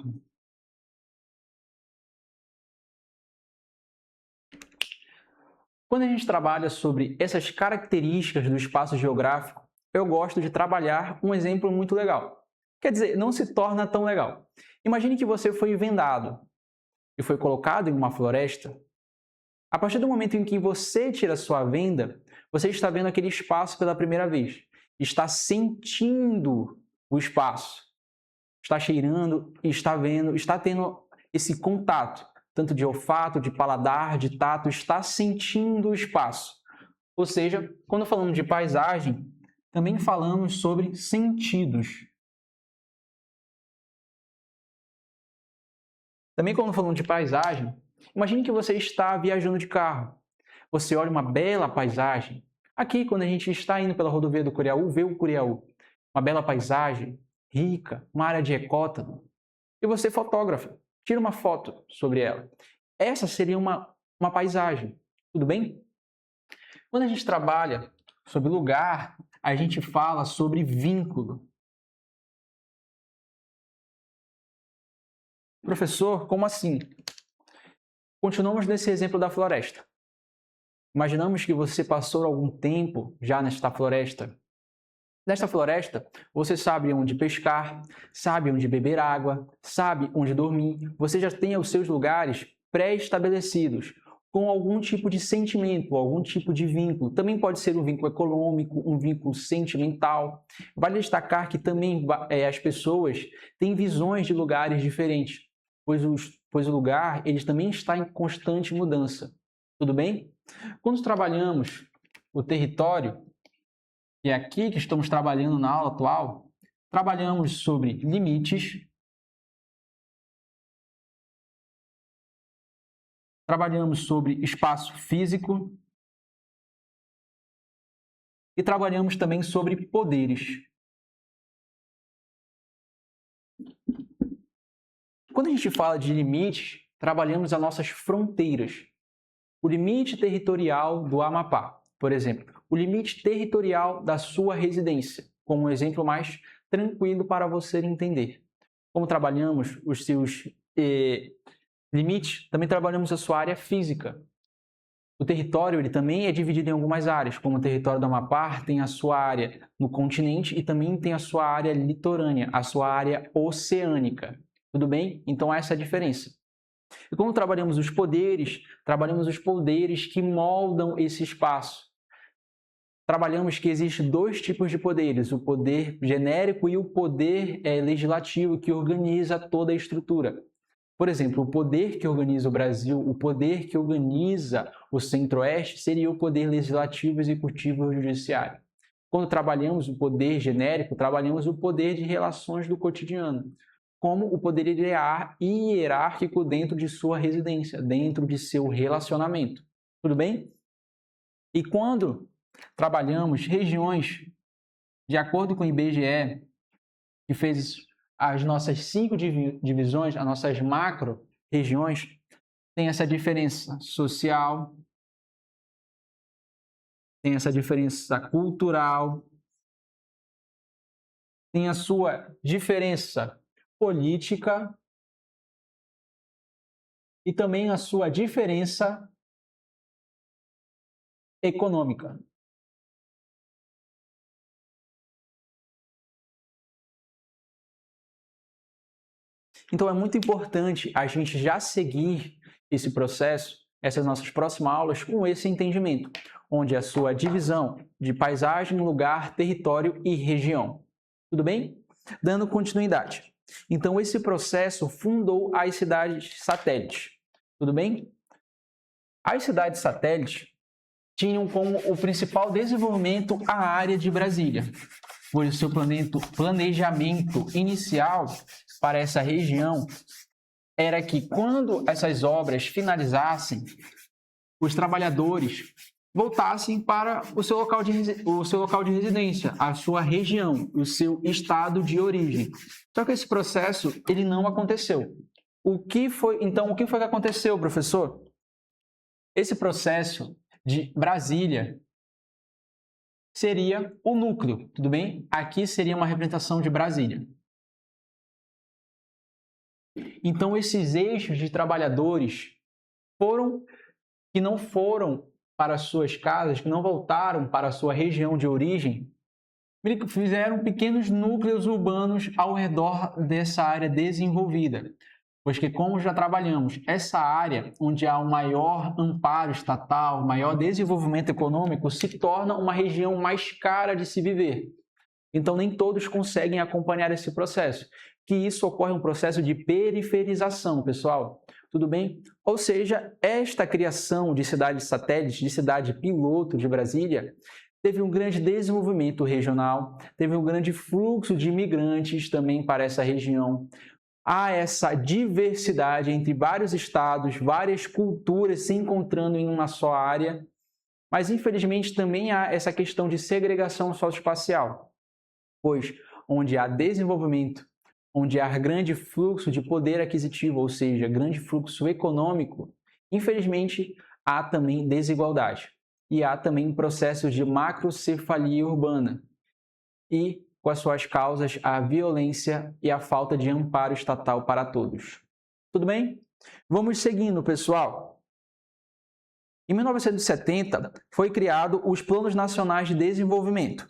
Quando a gente trabalha sobre essas características do espaço geográfico, eu gosto de trabalhar um exemplo muito legal. Quer dizer, não se torna tão legal. Imagine que você foi vendado e foi colocado em uma floresta. A partir do momento em que você tira a sua venda, você está vendo aquele espaço pela primeira vez. Está sentindo o espaço. Está cheirando, está vendo, está tendo esse contato, tanto de olfato, de paladar, de tato, está sentindo o espaço. Ou seja, quando falamos de paisagem, também falamos sobre sentidos. Também quando falamos de paisagem, imagine que você está viajando de carro. Você olha uma bela paisagem. Aqui, quando a gente está indo pela rodovia do Curiaú, vê o Curiaú. Uma bela paisagem, rica, uma área de ecótono. E você fotógrafa, tira uma foto sobre ela. Essa seria uma paisagem. Tudo bem? Quando a gente trabalha sobre lugar, a gente fala sobre vínculo. Professor, como assim? Continuamos nesse exemplo da floresta. Imaginamos que você passou algum tempo já nesta floresta. Nesta floresta, você sabe onde pescar, sabe onde beber água, sabe onde dormir. Você já tem os seus lugares pré-estabelecidos, com algum tipo de sentimento, algum tipo de vínculo. Também pode ser um vínculo econômico, um vínculo sentimental. Vale destacar que também as pessoas têm visões de lugares diferentes, pois o lugar ele também está em constante mudança. Tudo bem? Quando trabalhamos o território, e é aqui que estamos trabalhando na aula atual, trabalhamos sobre limites, trabalhamos sobre espaço físico e trabalhamos também sobre poderes. Quando a gente fala de limites, trabalhamos as nossas fronteiras. O limite territorial do Amapá, por exemplo, o limite territorial da sua residência, como um exemplo mais tranquilo para você entender. como trabalhamos os seus limites, também trabalhamos a sua área física. O território ele também é dividido em algumas áreas, como o território do Amapá tem a sua área no continente e também tem a sua área litorânea, a sua área oceânica. Tudo bem? Então, essa é a diferença. E quando trabalhamos os poderes que moldam esse espaço. Trabalhamos que existem dois tipos de poderes, o poder genérico e o poder legislativo, que organiza toda a estrutura. Por exemplo, o poder que organiza o Brasil, o poder que organiza o Centro-Oeste seria o poder legislativo, executivo e judiciário. Quando trabalhamos o poder genérico, trabalhamos o poder de relações do cotidiano, como o poder hierárquico dentro de sua residência, dentro de seu relacionamento. Tudo bem? E quando trabalhamos regiões, de acordo com o IBGE, que fez as nossas 5 divisões, as nossas macro-regiões, tem essa diferença social, tem essa diferença cultural, tem a sua diferença política e também a sua diferença econômica. Então, é muito importante a gente já seguir esse processo, essas nossas próximas aulas, com esse entendimento, onde a sua divisão de paisagem, lugar, território e região. Tudo bem? Dando continuidade. Então, esse processo fundou as cidades satélites. Tudo bem? As cidades satélites tinham como o principal desenvolvimento a área de Brasília, pois o seu planejamento inicial para essa região era que, quando essas obras finalizassem, os trabalhadores voltassem para o seu local de residência, a sua região, o seu estado de origem. Só que esse processo ele não aconteceu. O que foi que aconteceu, professor? Esse processo de Brasília seria o núcleo, tudo bem? Aqui seria uma representação de Brasília. Então, esses eixos de trabalhadores que não foram para suas casas, que não voltaram para a sua região de origem, fizeram pequenos núcleos urbanos ao redor dessa área desenvolvida. Pois que, como já trabalhamos, essa área onde há um maior amparo estatal, maior desenvolvimento econômico, se torna uma região mais cara de se viver. Então, nem todos conseguem acompanhar esse processo, que isso ocorre um processo de periferização, pessoal. Tudo bem? Ou seja, esta criação de cidades satélites, de cidade piloto de Brasília, teve um grande desenvolvimento regional, teve um grande fluxo de imigrantes também para essa região. Há essa diversidade entre vários estados, várias culturas se encontrando em uma só área, mas infelizmente também há essa questão de segregação socioespacial, pois onde há desenvolvimento, onde há grande fluxo de poder aquisitivo, ou seja, grande fluxo econômico, infelizmente há também desigualdade e há também um processo de macrocefalia urbana e, com as suas causas, a violência e a falta de amparo estatal para todos. Tudo bem? Vamos seguindo, pessoal. Em 1970, foi criado os Planos Nacionais de Desenvolvimento.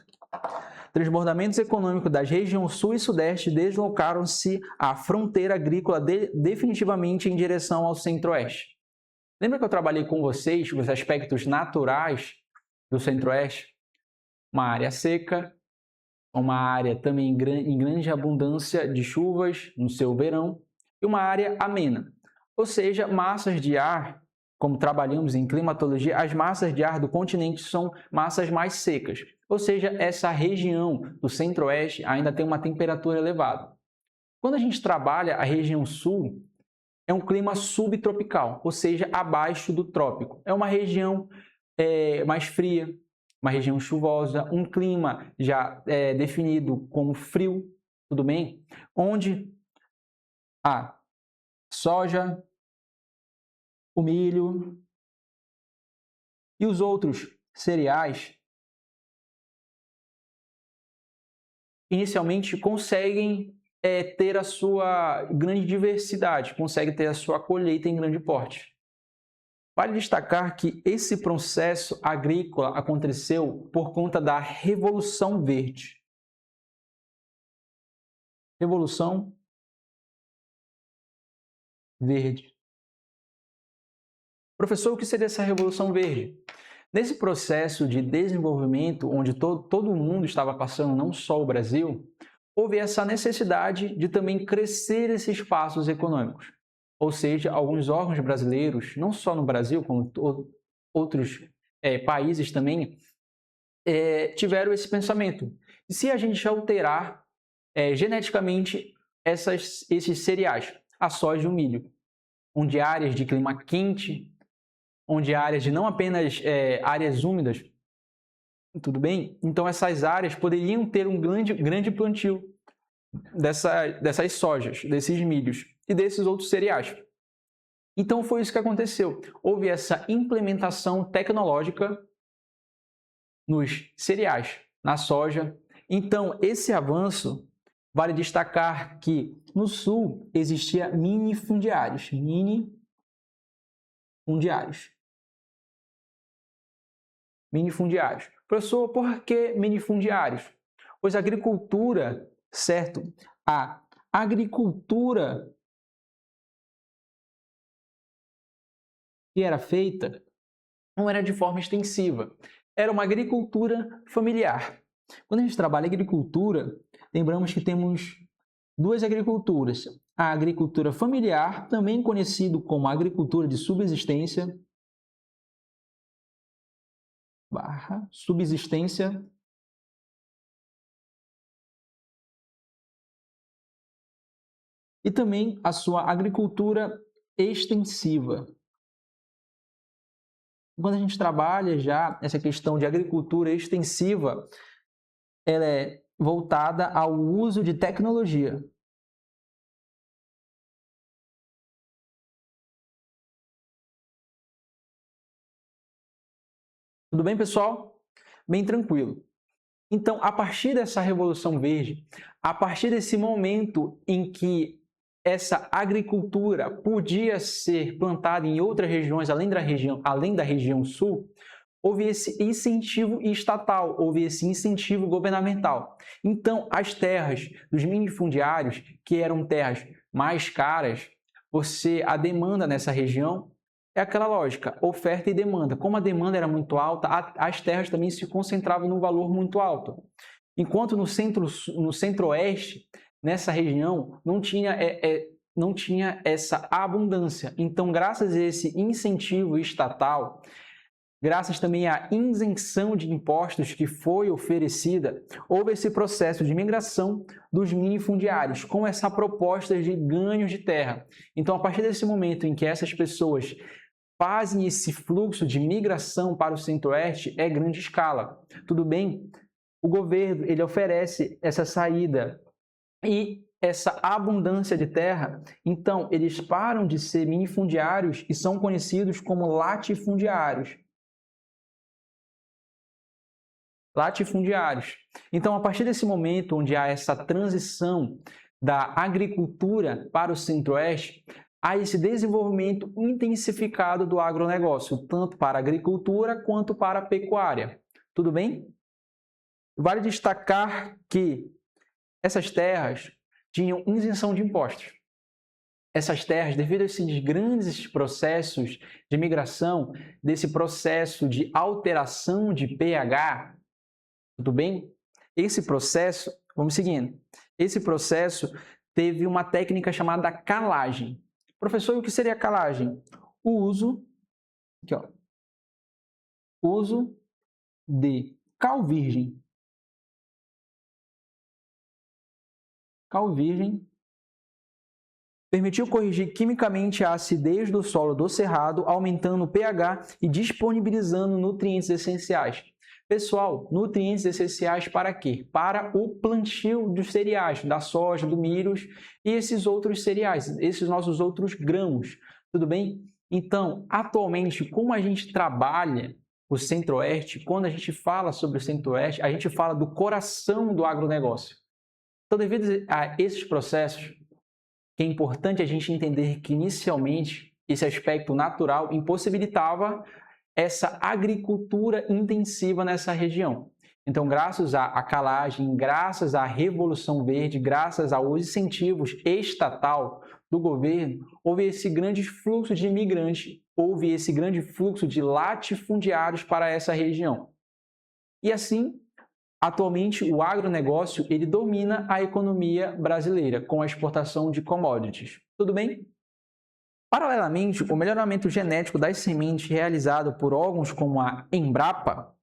Transbordamentos econômicos das regiões Sul e Sudeste deslocaram-se à fronteira agrícola definitivamente em direção ao Centro-Oeste. Lembra que eu trabalhei com vocês os aspectos naturais do Centro-Oeste? Uma área seca, uma área também em grande abundância de chuvas no seu verão e uma área amena, ou seja, massas de ar, como trabalhamos em climatologia, as massas de ar do continente são massas mais secas, ou seja, essa região do Centro-Oeste ainda tem uma temperatura elevada. Quando a gente trabalha a região sul, é um clima subtropical, ou seja, abaixo do trópico. É uma região mais fria, uma região chuvosa, um clima já definido como frio, tudo bem? Onde há soja, o milho e os outros cereais inicialmente conseguem ter a sua grande diversidade, consegue ter a sua colheita em grande porte. Vale destacar que esse processo agrícola aconteceu por conta da Revolução Verde. Revolução Verde. Professor, o que seria essa Revolução Verde? Nesse processo de desenvolvimento, onde todo mundo estava passando, não só o Brasil, houve essa necessidade de também crescer esses espaços econômicos. Ou seja, alguns órgãos brasileiros, não só no Brasil, como outros países também, tiveram esse pensamento. E se a gente alterar geneticamente esses cereais, a soja e o milho, onde áreas de clima quente, onde áreas de não apenas áreas úmidas, tudo bem? Então essas áreas poderiam ter um grande plantio dessas sojas, desses milhos e desses outros cereais. Então foi isso que aconteceu. Houve essa implementação tecnológica nos cereais, na soja. Então esse avanço, vale destacar que no sul existia minifundiários. Minifundiários. Professor, por que minifundiários? Pois a agricultura, certo? A agricultura que era feita não era de forma extensiva. Era uma agricultura familiar. Quando a gente trabalha agricultura, lembramos que temos duas agriculturas. A agricultura familiar, também conhecido como agricultura de subsistência, subsistência, e também a sua agricultura extensiva. Quando a gente trabalha já essa questão de agricultura extensiva, ela é voltada ao uso de tecnologia. Tudo bem, pessoal? Bem tranquilo. Então, a partir dessa Revolução Verde, a partir desse momento em que essa agricultura podia ser plantada em outras regiões, além da região sul, houve esse incentivo estatal, houve esse incentivo governamental. Então, as terras dos minifundiários, que eram terras mais caras, a demanda nessa região é aquela lógica, oferta e demanda. Como a demanda era muito alta, as terras também se concentravam num valor muito alto. Enquanto no centro-oeste, nessa região, não tinha essa abundância. Então, graças a esse incentivo estatal, graças também à isenção de impostos que foi oferecida, houve esse processo de migração dos minifundiários, com essa proposta de ganhos de terra. Então, a partir desse momento em que essas pessoas fazem esse fluxo de migração para o centro-oeste, é grande escala. Tudo bem? O governo ele oferece essa saída e essa abundância de terra, então eles param de ser minifundiários e são conhecidos como latifundiários. Então, a partir desse momento onde há essa transição da agricultura para o centro-oeste, há esse desenvolvimento intensificado do agronegócio, tanto para a agricultura quanto para a pecuária. Tudo bem? Vale destacar que essas terras tinham isenção de impostos. Essas terras, devido a esses grandes processos de migração, desse processo de alteração de pH, tudo bem? Esse processo, vamos seguindo, esse processo teve uma técnica chamada calagem. Professor, o que seria calagem? O uso de cal virgem. Cal virgem permitiu corrigir quimicamente a acidez do solo do cerrado, aumentando o pH e disponibilizando nutrientes essenciais. Pessoal, nutrientes essenciais para quê? Para o plantio dos cereais, da soja, do milho e esses outros cereais, esses nossos outros grãos. Tudo bem? Então, atualmente, como a gente trabalha o Centro-Oeste, quando a gente fala sobre o Centro-Oeste, a gente fala do coração do agronegócio. Então, devido a esses processos, que é importante a gente entender que, inicialmente, esse aspecto natural impossibilitava essa agricultura intensiva nessa região. Então, graças à calagem, graças à Revolução Verde, graças aos incentivos estatal do governo, houve esse grande fluxo de imigrantes, houve esse grande fluxo de latifundiários para essa região. E assim, atualmente, o agronegócio ele domina a economia brasileira com a exportação de commodities. Tudo bem? Paralelamente, o melhoramento genético das sementes realizado por órgãos como a Embrapa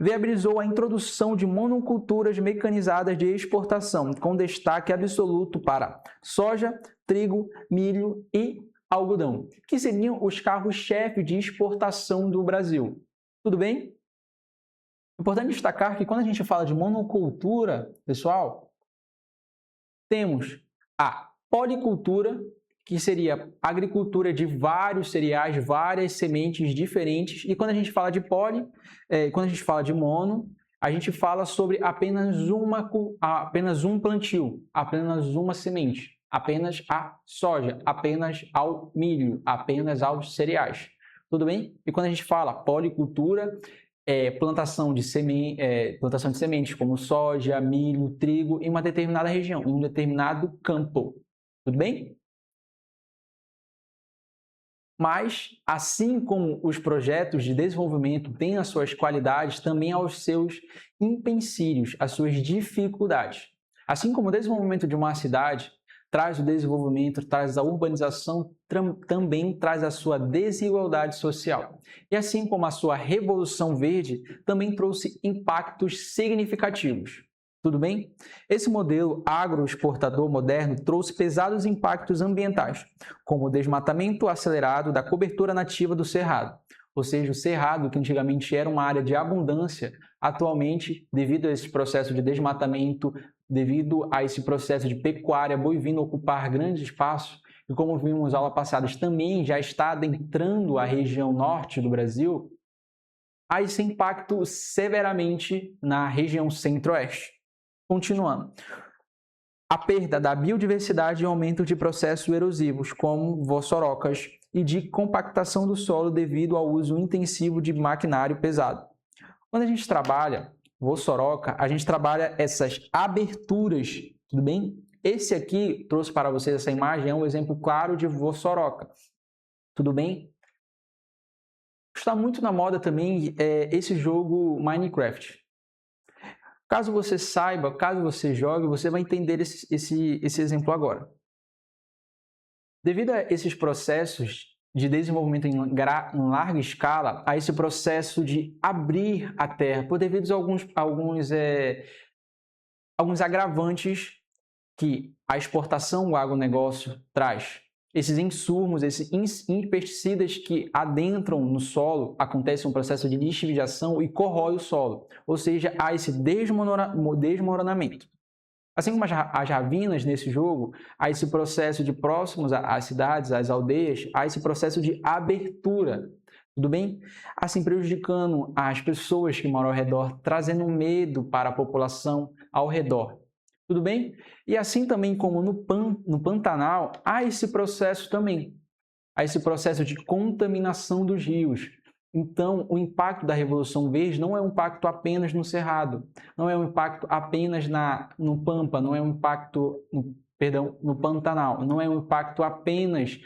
viabilizou a introdução de monoculturas mecanizadas de exportação, com destaque absoluto para soja, trigo, milho e algodão, que seriam os carros-chefe de exportação do Brasil. Tudo bem? Importante destacar que quando a gente fala de monocultura, pessoal, temos a policultura, que seria a agricultura de vários cereais, várias sementes diferentes. E quando a gente fala de quando a gente fala de mono, a gente fala sobre apenas um plantio, apenas uma semente, apenas a soja, apenas ao milho, apenas aos cereais. Tudo bem? E quando a gente fala policultura, plantação de sementes como soja, milho, trigo em uma determinada região, em um determinado campo. Tudo bem? Mas, assim como os projetos de desenvolvimento têm as suas qualidades, também há os seus empecilhos, as suas dificuldades. Assim como o desenvolvimento de uma cidade traz o desenvolvimento, traz a urbanização, também traz a sua desigualdade social. E assim como a sua Revolução Verde também trouxe impactos significativos. Tudo bem? Esse modelo agroexportador moderno trouxe pesados impactos ambientais, como o desmatamento acelerado da cobertura nativa do cerrado. Ou seja, o cerrado, que antigamente era uma área de abundância, atualmente, devido a esse processo de desmatamento, devido a esse processo de pecuária bovina ocupar grandes espaços, e como vimos na aula passada, também já está adentrando a região norte do Brasil, há esse impacto severamente na região centro-oeste. Continuando, a perda da biodiversidade e aumento de processos erosivos, como vossorocas, e de compactação do solo devido ao uso intensivo de maquinário pesado. Quando a gente trabalha vossoroca, a gente trabalha essas aberturas, tudo bem? Esse aqui, trouxe para vocês essa imagem, é um exemplo claro de vossoroca, tudo bem? Está muito na moda também esse jogo Minecraft. Caso você saiba, caso você jogue, você vai entender esse exemplo agora. Devido a esses processos de desenvolvimento em larga escala, a esse processo de abrir a terra, por devido a alguns agravantes que a exportação do agronegócio traz. Esses insumos, esses pesticidas que adentram no solo, acontece um processo de lixiviação e corrói o solo, ou seja, há esse desmoronamento. Assim como as ravinas nesse jogo, há esse processo de próximos às cidades, às aldeias, há esse processo de abertura, tudo bem? Assim prejudicando as pessoas que moram ao redor, trazendo medo para a população ao redor. Tudo bem? E assim também como no Pantanal, há esse processo também. Há esse processo de contaminação dos rios. Então, o impacto da Revolução Verde não é um impacto apenas no Cerrado, não é um impacto apenas no Pampa, não é um impacto, no Pantanal, não é um impacto apenas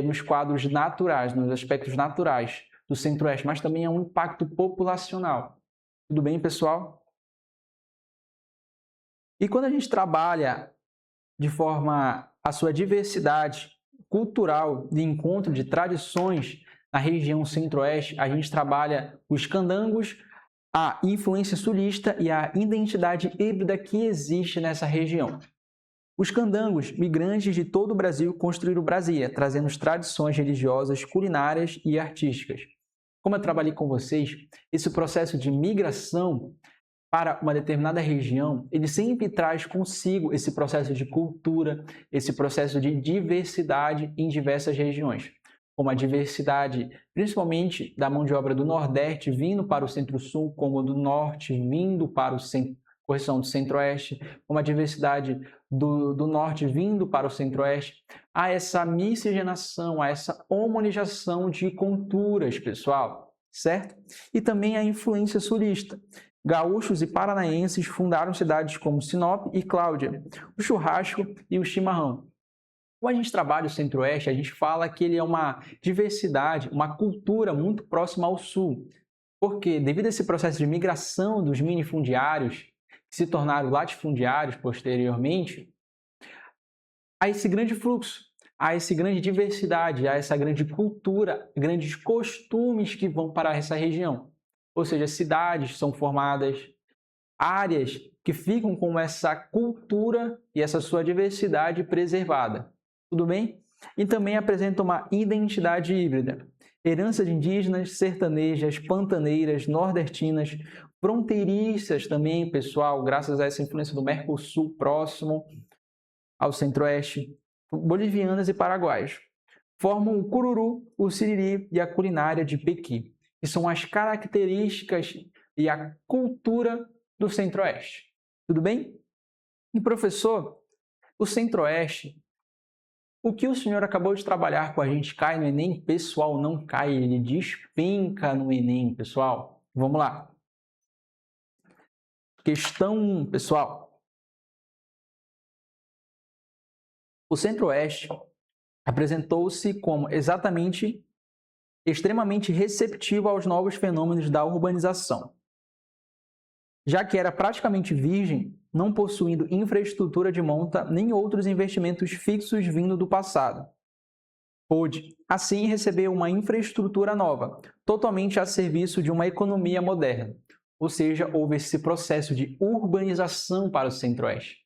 nos quadros naturais, nos aspectos naturais do Centro-Oeste, mas também é um impacto populacional. Tudo bem, pessoal? E quando a gente trabalha de forma a sua diversidade cultural de encontro de tradições na região centro-oeste, a gente trabalha os candangos, a influência sulista e a identidade híbrida que existe nessa região. Os candangos, migrantes de todo o Brasil, construíram Brasília, trazendo as tradições religiosas, culinárias e artísticas. Como eu trabalhei com vocês, esse processo de migração para uma determinada região, ele sempre traz consigo esse processo de cultura, esse processo de diversidade em diversas regiões, como a diversidade principalmente da mão de obra do Nordeste vindo para o Centro-Sul, como do Norte vindo para o Centro, correção, do centro-oeste, como a diversidade do norte vindo para o centro-oeste, há essa miscigenação, há essa homogenização de culturas, pessoal, certo? E também a influência sulista. Gaúchos e paranaenses fundaram cidades como Sinop e Cláudia, o churrasco e o chimarrão. Quando a gente trabalha o centro-oeste, a gente fala que ele é uma diversidade, uma cultura muito próxima ao sul. Porque, devido a esse processo de migração dos minifundiários, que se tornaram latifundiários posteriormente, há esse grande fluxo, há essa grande diversidade, há essa grande cultura, grandes costumes que vão para essa região. Ou seja, cidades são formadas, áreas que ficam com essa cultura e essa sua diversidade preservada. Tudo bem? E também apresenta uma identidade híbrida. Heranças indígenas, sertanejas, pantaneiras, nordestinas, fronteiriças também, pessoal, graças a essa influência do Mercosul próximo ao centro-oeste, bolivianas e paraguaias. Formam o cururu, o siriri e a culinária de Pequi, que são as características e a cultura do centro-oeste. Tudo bem? E professor, o centro-oeste, o que o senhor acabou de trabalhar com a gente cai no Enem? Pessoal, não cai, ele despenca no Enem, pessoal. Vamos lá. Questão 1, pessoal. O centro-oeste apresentou-se como extremamente receptivo aos novos fenômenos da urbanização, já que era praticamente virgem, não possuindo infraestrutura de monta nem outros investimentos fixos vindo do passado. Pôde, assim, receber uma infraestrutura nova, totalmente a serviço de uma economia moderna, ou seja, houve esse processo de urbanização para o centro-oeste.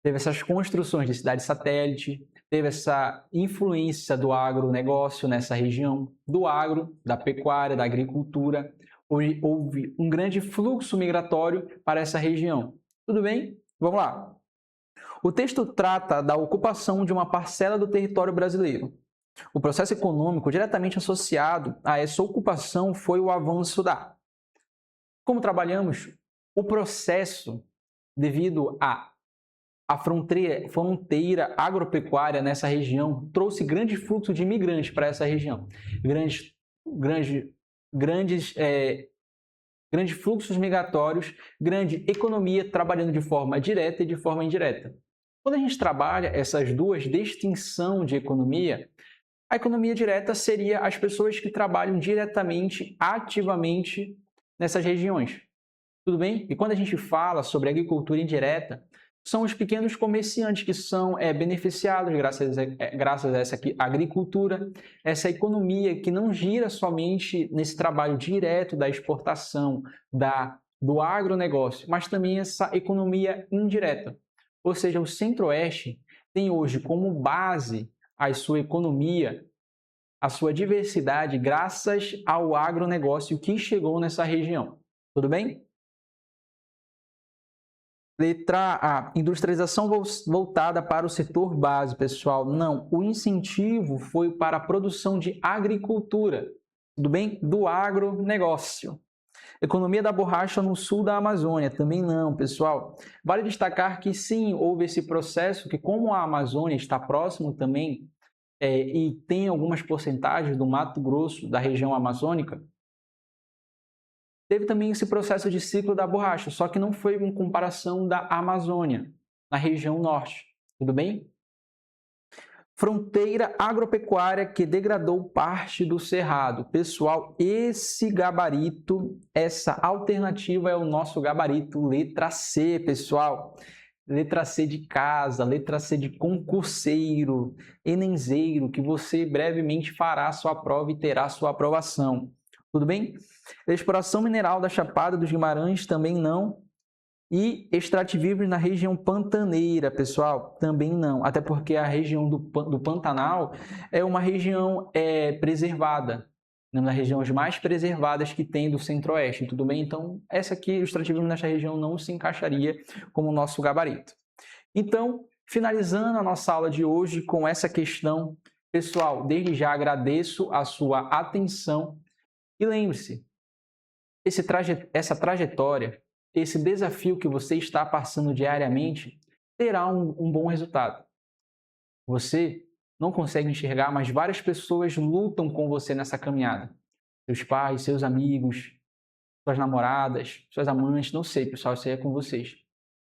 Teve essas construções de cidades satélite, teve essa influência do agronegócio nessa região, do agro, da pecuária, da agricultura. Houve um grande fluxo migratório para essa região. Tudo bem? Vamos lá. O texto trata da ocupação de uma parcela do território brasileiro. O processo econômico diretamente associado a essa ocupação foi o avanço da... Como trabalhamos? O processo, devido a fronteira agropecuária nessa região, trouxe grande fluxo de imigrantes para essa região. Grandes fluxos migratórios, grande economia trabalhando de forma direta e de forma indireta. Quando a gente trabalha essas duas distinções de economia, a economia direta seria as pessoas que trabalham diretamente, ativamente nessas regiões. Tudo bem? E quando a gente fala sobre agricultura indireta, são os pequenos comerciantes que são beneficiados graças a essa agricultura, essa economia que não gira somente nesse trabalho direto da exportação, do agronegócio, mas também essa economia indireta. Ou seja, o Centro-Oeste tem hoje como base a sua economia, a sua diversidade, graças ao agronegócio que chegou nessa região. Tudo bem? Letra A, industrialização voltada para o setor base, pessoal. Não, o incentivo foi para a produção de agricultura, tudo bem? Do agronegócio. Economia da borracha no sul da Amazônia, também não, pessoal. Vale destacar que sim, houve esse processo que, como a Amazônia está próximo também e tem algumas porcentagens do Mato Grosso, da região amazônica, teve também esse processo de ciclo da borracha, só que não foi em comparação da Amazônia, na região norte. Tudo bem? Fronteira agropecuária que degradou parte do cerrado. Pessoal, esse gabarito, essa alternativa é o nosso gabarito letra C, pessoal. Letra C de casa, letra C de concurseiro, enenzeiro, que você brevemente fará sua prova e terá sua aprovação. Tudo bem? Exploração mineral da Chapada dos Guimarães também não. E extrativismo na região pantaneira, pessoal, também não. Até porque a região do Pantanal é uma região preservada, uma das regiões mais preservadas que tem do Centro-Oeste, tudo bem? Então, essa aqui, o extrativismo nessa região não se encaixaria como nosso gabarito. Então, finalizando a nossa aula de hoje com essa questão, pessoal, desde já agradeço a sua atenção. E lembre-se, essa trajetória esse desafio que você está passando diariamente terá um bom resultado. Você não consegue enxergar, mas várias pessoas lutam com você nessa caminhada. Seus pais, seus amigos, suas namoradas, suas amantes, não sei, pessoal, isso aí é com vocês.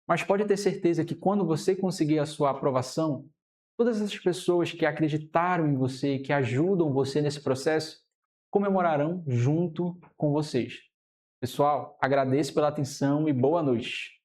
Mas pode ter certeza que quando você conseguir a sua aprovação, todas essas pessoas que acreditaram em você, que ajudam você nesse processo, comemorarão junto com vocês. Pessoal, agradeço pela atenção e boa noite.